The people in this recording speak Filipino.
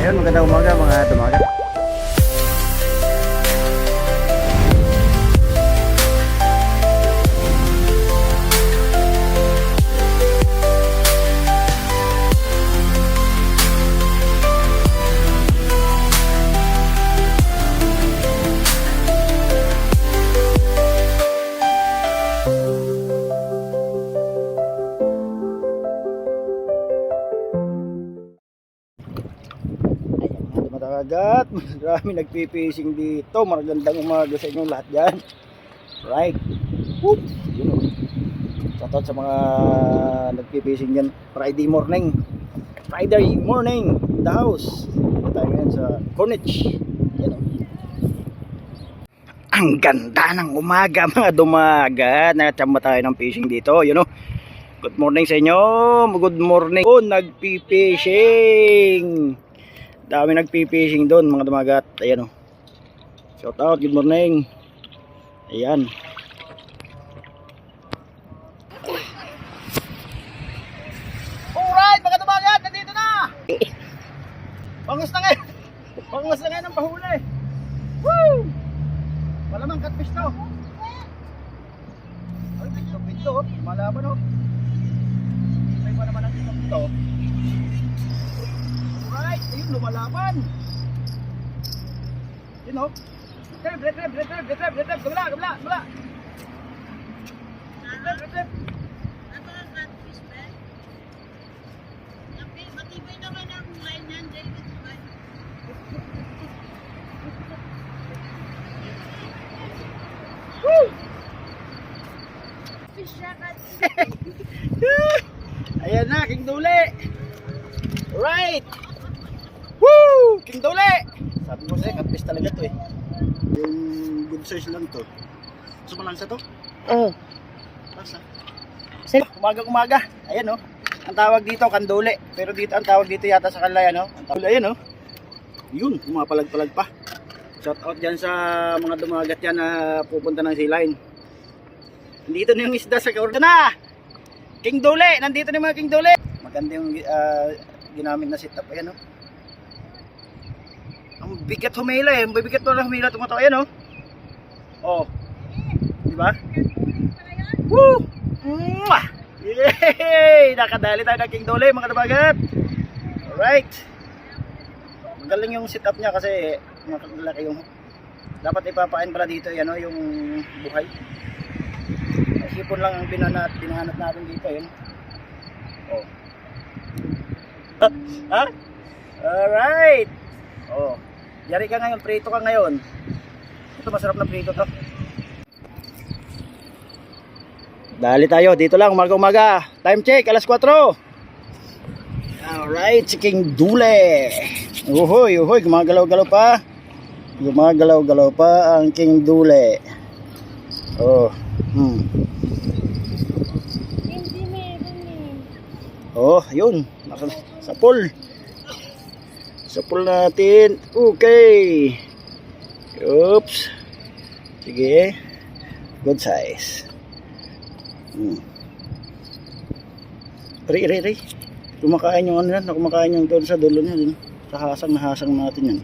Ayun, magandang umaga mga tumagat. Matagat, marami nagpipishing dito. Magandang umaga sa inyong lahat dyan. Right. Whoop. Yun o. Shoutout sa mga nagpipishing dyan. Friday morning in the house. Dito tayo ngayon sa Corniche. Yan o. Ang ganda ng umaga mga dumagat. Nakachamba tayo ng fishing dito. Yun o. Good morning sa inyo. Good morning. Oh, nagpipishing. Dami nagpipishing doon mga dumagat. Ayan o. Shout out, good morning. Ayan. Alright mga dumagat, nandito na. Bangus na ngayon. Bangus na ngayon ang pahuli. Woo! Malamang catfish to. Ay, pito. Malaban o. May pa naman ang pito. Alright, ayun, lumalaban. Yun o. Trip. Kabila. Trip. Napaka-catfish ba? Matibay naman ang line yan, David. Woo! Fish siya, catfish. Ayan na, King Dule. Alright. Woo! King Dule. Sabi ko sa'yo, catfish talaga to eh. Yung good size lang to. Gusto mo lang sa to? Oo. Pasa. Umaga. Ayan oh. Ang tawag dito, kandule. Pero dito, ang tawag dito yata sa kanila yan oh. Ang tawag, ayan oh. Yun, pumapalag-palag pa. Shout out dyan sa mga dumagat yan na pupunta ng sea line. Nandito na yung isda sa kaurda na. King Dule, nandito na yung mga King Dule. Maganda yung ginamit na setup. Ayan oh. Ang bigat humila eh. Ang bigat mo lang humila tumatawa. Ayan oh. Oh. Diba? Woo! Mwah! Yay! Nakadali tayo ng King Dule mga tabagat. Alright. Magaling yung setup niya kasi makalaki yung dapat ipapain pala dito yan oh, yung buhay. Sipon lang ang binahanap natin dito yun. Oh. Ha? Alright. Oh. Yari ka ngayon, prito ka ngayon. Ito masarap na prito to. Dali tayo, dito lang umaga-umaga. Time check, alas 4. Alright, si King Dule. Uhoy, gumagalaw-galaw pa. Gumagalaw-galaw pa ang King Dule. Oh. Hindi meron eh. Oh, yun. Sa pool. Sa pool natin. Okay. Oops. Sige. Good size. Ray. Kumakain yung ano yan. Kumakain yung doon sa dulo niya. Sa hasang natin yan.